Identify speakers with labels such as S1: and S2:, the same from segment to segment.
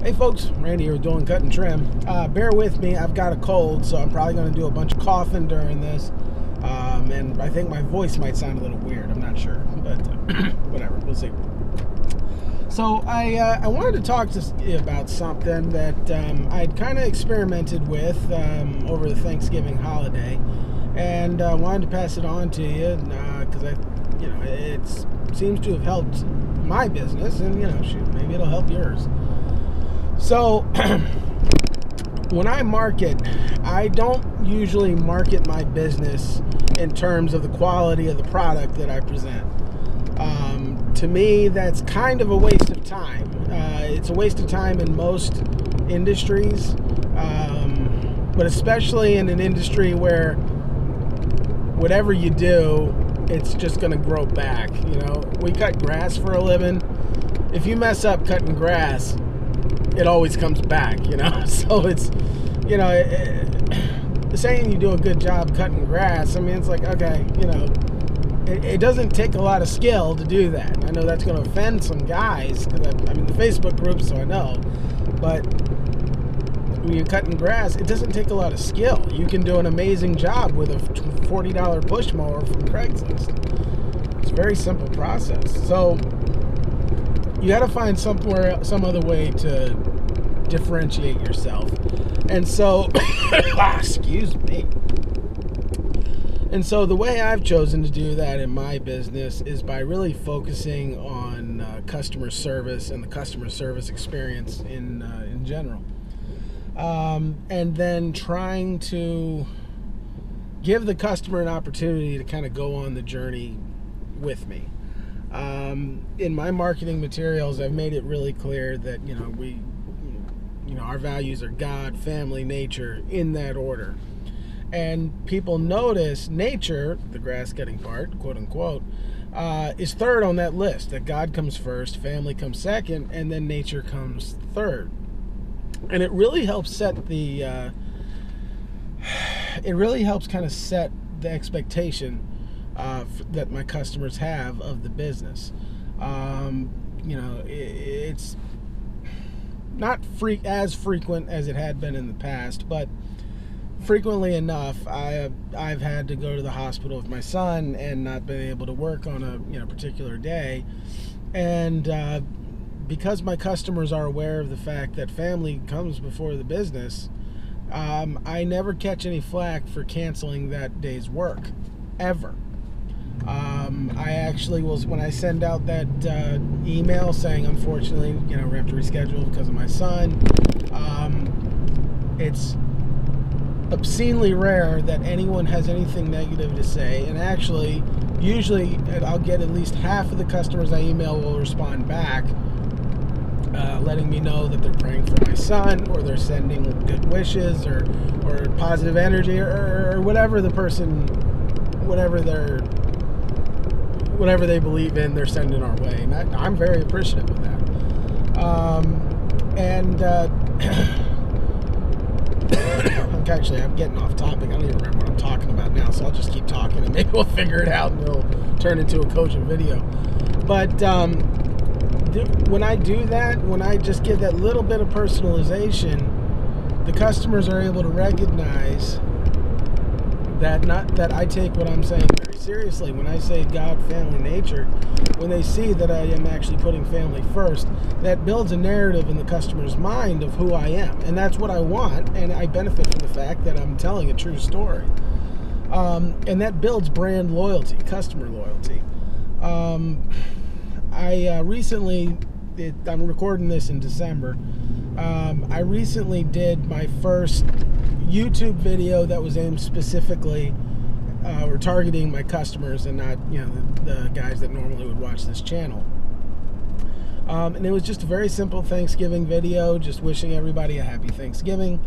S1: Hey folks, Randy here with Dulin Cut Trim. Bear with me, I've got a cold, so I'm probably going to do a bunch of coughing during this. And I think my voice might sound a little weird, I'm not sure, but whatever, we'll see. So I wanted to talk to you about something that I'd kind of experimented with over the Thanksgiving holiday, and wanted to pass it on to you because it seems to have helped my business, and shoot, maybe it'll help yours. So when I market, I don't usually market my business in terms of the quality of the product that I present. To me, that's kind of a waste of time. It's a waste of time in most industries, but especially in an industry where whatever you do, it's just going to grow back. We cut grass for a living. If you mess up cutting grass, it always comes back, So it's, saying you do a good job cutting grass, I mean, it's like, okay, it doesn't take a lot of skill to do that. I know that's going to offend some guys, because I'm in the Facebook group, so I know. But when you're cutting grass, it doesn't take a lot of skill. You can do an amazing job with a $40 push mower from Craigslist. It's a very simple process. So you got to find some other way to differentiate yourself. And so, excuse me. And so the way I've chosen to do that in my business is by really focusing on customer service and the customer service experience in general. And then trying to give the customer an opportunity to kind of go on the journey with me. In my marketing materials, I've made it really clear that, our values are God, family, nature, in that order. And people notice nature, the grass cutting part, quote unquote, is third on that list. That God comes first, family comes second, and then nature comes third. And it really helps set kind of set the expectation that my customers have of the business. It's not as frequent as it had been in the past, but frequently enough, I've had to go to the hospital with my son and not been able to work on a particular day, and because my customers are aware of the fact that family comes before the business, I never catch any flack for canceling that day's work, ever. I actually when I send out that email saying, unfortunately, we have to reschedule because of my son, it's obscenely rare that anyone has anything negative to say. And actually, usually I'll get at least half of the customers I email will respond back, letting me know that they're praying for my son, or they're sending good wishes, or positive energy, or whatever the person, whatever they believe in, they're sending our way. And I'm very appreciative of that. Actually, I'm getting off topic. I don't even remember what I'm talking about now, so I'll just keep talking, and maybe we'll figure it out, and it'll turn into a coaching video. But when I do that, when I just give that little bit of personalization, the customers are able to recognize that I take what I'm saying very seriously. When I say God, family, nature, when they see that I am actually putting family first, that builds a narrative in the customer's mind of who I am. And that's what I want, and I benefit from the fact that I'm telling a true story. And that builds brand loyalty, customer loyalty. I recently, I'm recording this in December, I recently did my first YouTube video that was aimed specifically or targeting my customers and not the guys that normally would watch this channel. And it was just a very simple Thanksgiving video, just wishing everybody a happy Thanksgiving.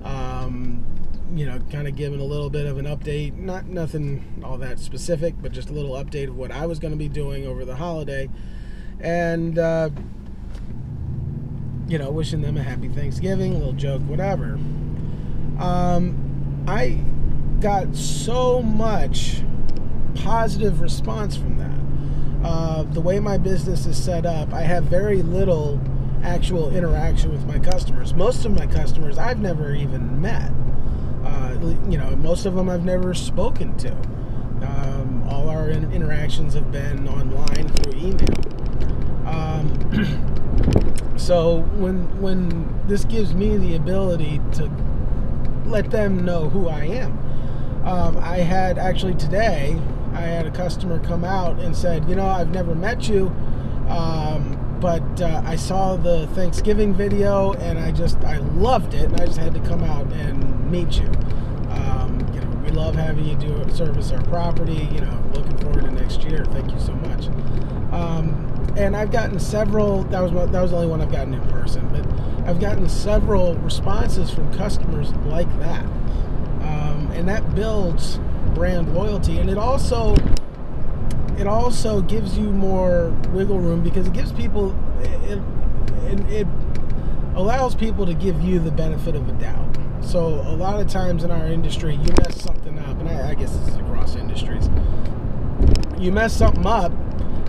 S1: Kind of giving a little bit of an update, nothing all that specific, but just a little update of what I was going to be doing over the holiday, and wishing them a happy Thanksgiving, a little joke, whatever. I got so much positive response from that. The way my business is set up, I have very little actual interaction with my customers. Most of my customers I've never even met. Most of them I've never spoken to. All our interactions have been online through email. So when this gives me the ability to let them know who I am. I had actually today, I had a customer come out and said, I've never met you, but I saw the Thanksgiving video and I loved it, and I just had to come out and meet you. We love having you service our property. Looking forward to next year. Thank you so much. And I've gotten several. That was the only one I've gotten in person, but I've gotten several responses from customers like that, and that builds brand loyalty, and it also gives you more wiggle room, because it gives people it allows people to give you the benefit of a doubt. So a lot of times in our industry, you mess something up, and I guess this is across industries. You mess something up,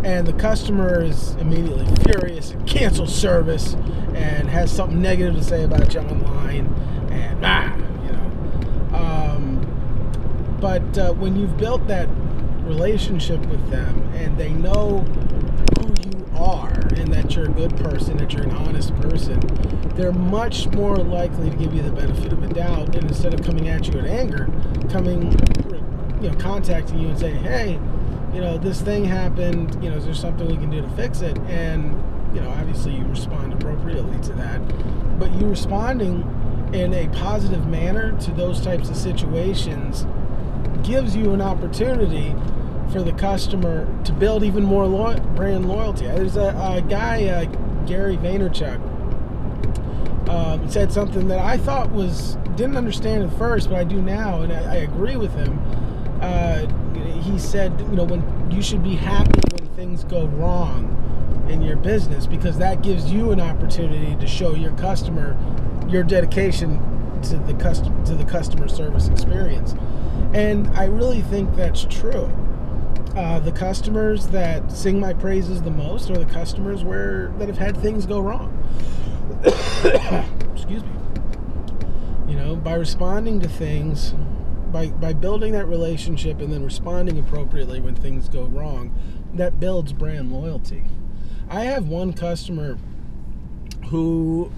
S1: and the customer is immediately furious and cancels service and has something negative to say about you online, and But when you've built that relationship with them and they know who you are and that you're a good person, that you're an honest person, they're much more likely to give you the benefit of a doubt, and instead of coming at you in anger, contacting you and saying, hey, this thing happened, is there something we can do to fix it? And, obviously you respond appropriately to that, but you responding in a positive manner to those types of situations gives you an opportunity for the customer to build even more brand loyalty. There's a guy, Gary Vaynerchuk, said something that I thought didn't understand at first, but I do now, and I agree with him. He said, when you should be happy when things go wrong in your business, because that gives you an opportunity to show your customer your dedication to the customer service experience. And I really think that's true. The customers that sing my praises the most are the customers that have had things go wrong. Excuse me. By responding to things, by building that relationship and then responding appropriately when things go wrong, that builds brand loyalty. I have one customer who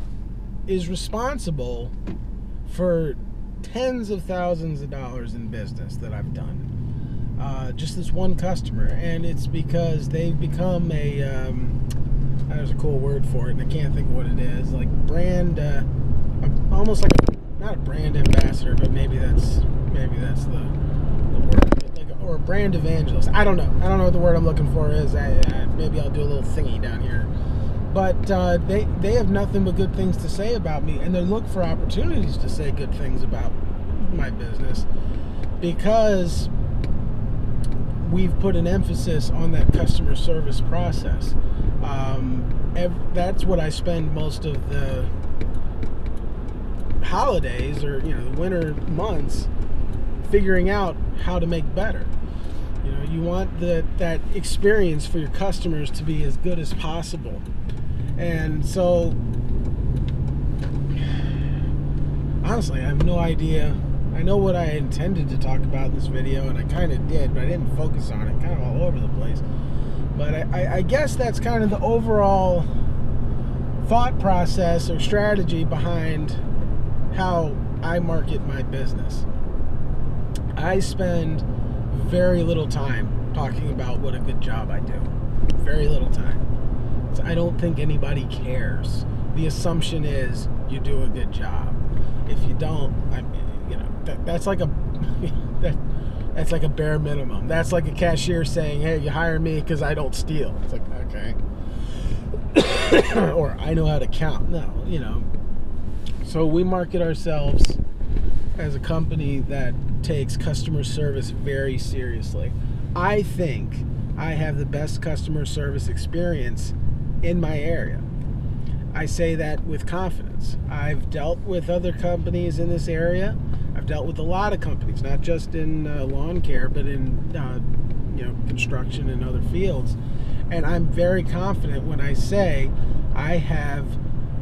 S1: is responsible for tens of thousands of dollars in business that I've done. Just this one customer, and it's because they've become there's a cool word for it, and I can't think of what it is, like brand, almost like not a brand ambassador, but maybe that's the word, or a brand evangelist. I don't know what the word I'm looking for is. Maybe I'll do a little thingy down here. But they have nothing but good things to say about me, and they look for opportunities to say good things about my business, because we've put an emphasis on that customer service process. That's what I spend most of the holidays, or the winter months, figuring out how to make better. You want that experience for your customers to be as good as possible. And so, honestly, I have no idea. I know what I intended to talk about in this video, and I kind of did, but I didn't focus on it, kind of all over the place. But I guess that's kind of the overall thought process or strategy behind how I market my business. I spend very little time talking about what a good job I do. Very little time. I don't think anybody cares. The assumption is you do a good job. If you don't, that's like a that's like a bare minimum. That's like a cashier saying, "Hey, you hire me because I don't steal." It's like, okay, or I know how to count. No, So we market ourselves as a company that takes customer service very seriously. I think I have the best customer service experience in my area. I say that with confidence. I've dealt with other companies in this area. I've dealt with a lot of companies, not just in lawn care, but in construction and other fields. And I'm very confident when I say I have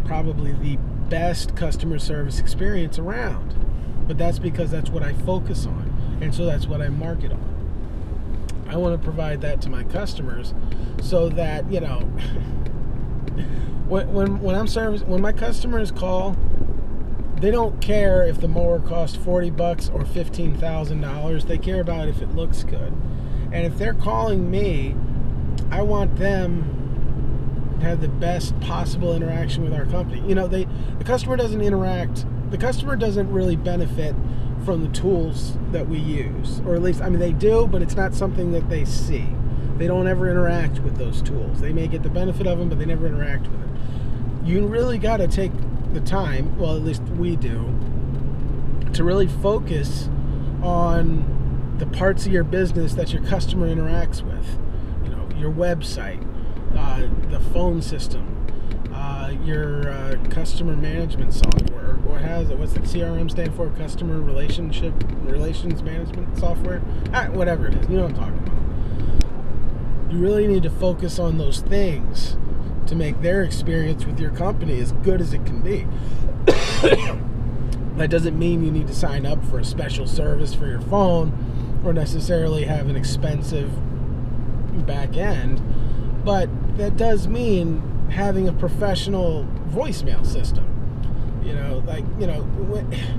S1: probably the best customer service experience around. But that's because that's what I focus on, and so that's what I market on. I want to provide that to my customers so that, you know, when my customers call, they don't care if the mower costs $40 or $15,000. They care about if it looks good. And if they're calling me, I want them to have the best possible interaction with our company. You know, the customer doesn't interact. The customer doesn't really benefit from the tools that we use, or at least, I mean, they do, but it's not something that they see. They don't ever interact with those tools. They may get the benefit of them, but they never interact with it. You really got to take the time, well, at least we do, to really focus on the parts of your business that your customer interacts with. You know, your website, the phone system, your customer management software. What's the CRM stand for? Customer relations management software? Whatever it is. You know what I'm talking about. You really need to focus on those things to make their experience with your company as good as it can be. That doesn't mean you need to sign up for a special service for your phone or necessarily have an expensive back end, but that does mean having a professional voicemail system. You know, like, you know,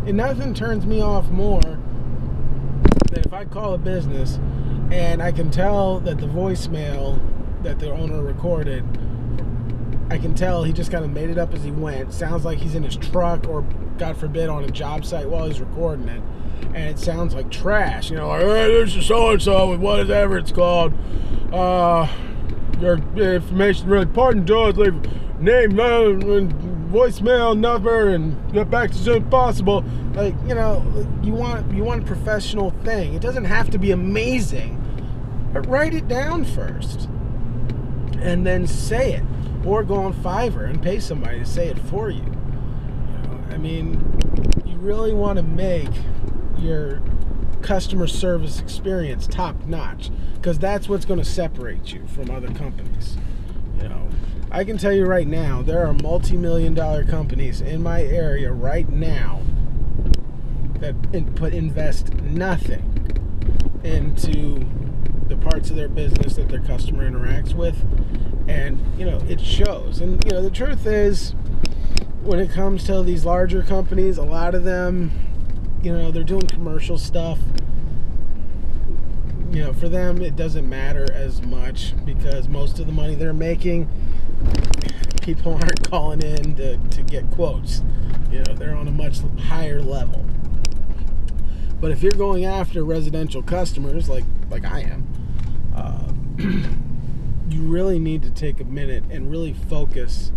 S1: and nothing turns me off more than if I call a business and I can tell that the voicemail that the owner recorded, I can tell he just kind of made it up as he went. Sounds like he's in his truck or, God forbid, on a job site while he's recording it. And it sounds like trash. You know, like, hey, this is so-and-so with whatever it's called. Your information really important to us. Leave name, voicemail number, and get back to as soon as possible. Like, you know, you want a professional thing. It doesn't have to be amazing, but write it down first. And then say it. Or go on Fiverr and pay somebody to say it for you. You know, I mean, you really want to make your customer service experience top notch, because that's what's going to separate you from other companies. You know, I can tell you right now, there are multi-million-dollar companies in my area right now that invest nothing into the parts of their business that their customer interacts with. And, you know, it shows. And, you know, the truth is, when it comes to these larger companies, a lot of them, you know, they're doing commercial stuff. You know, for them, it doesn't matter as much because most of the money they're making, people aren't calling in to get quotes. You know, they're on a much higher level. But if you're going after residential customers, like I am, you really need to take a minute and really focus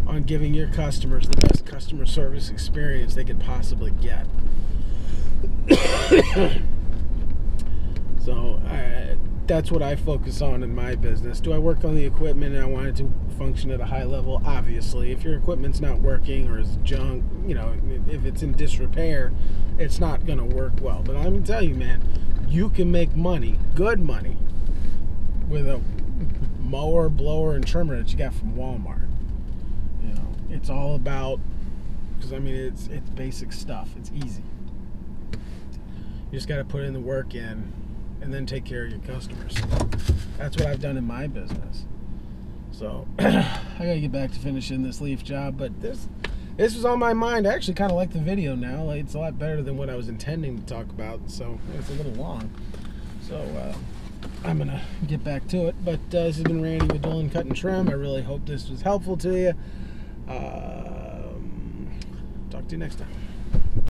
S1: on giving your customers the best customer service experience they could possibly get. So that's what I focus on in my business. Do I work on the equipment and I want it to function at a high level? Obviously. If your equipment's not working or is junk, you know, if it's in disrepair, it's not going to work well. But I'm going to tell you, man, you can make money, good money, with a mower, blower, and trimmer that you got from Walmart. You know, it's all about, because I mean, it's basic stuff. It's easy. You just got to put in the work in and then take care of your customers. That's what I've done in my business. So I gotta get back to finishing this leaf job, but this was on my mind. I actually kind of like the video now. Like, it's a lot better than what I was intending to talk about, so it's a little long. So I'm gonna get back to it. But this has been Randy with Dulin Cut Trim. I really hope this was helpful to you. Talk to you next time.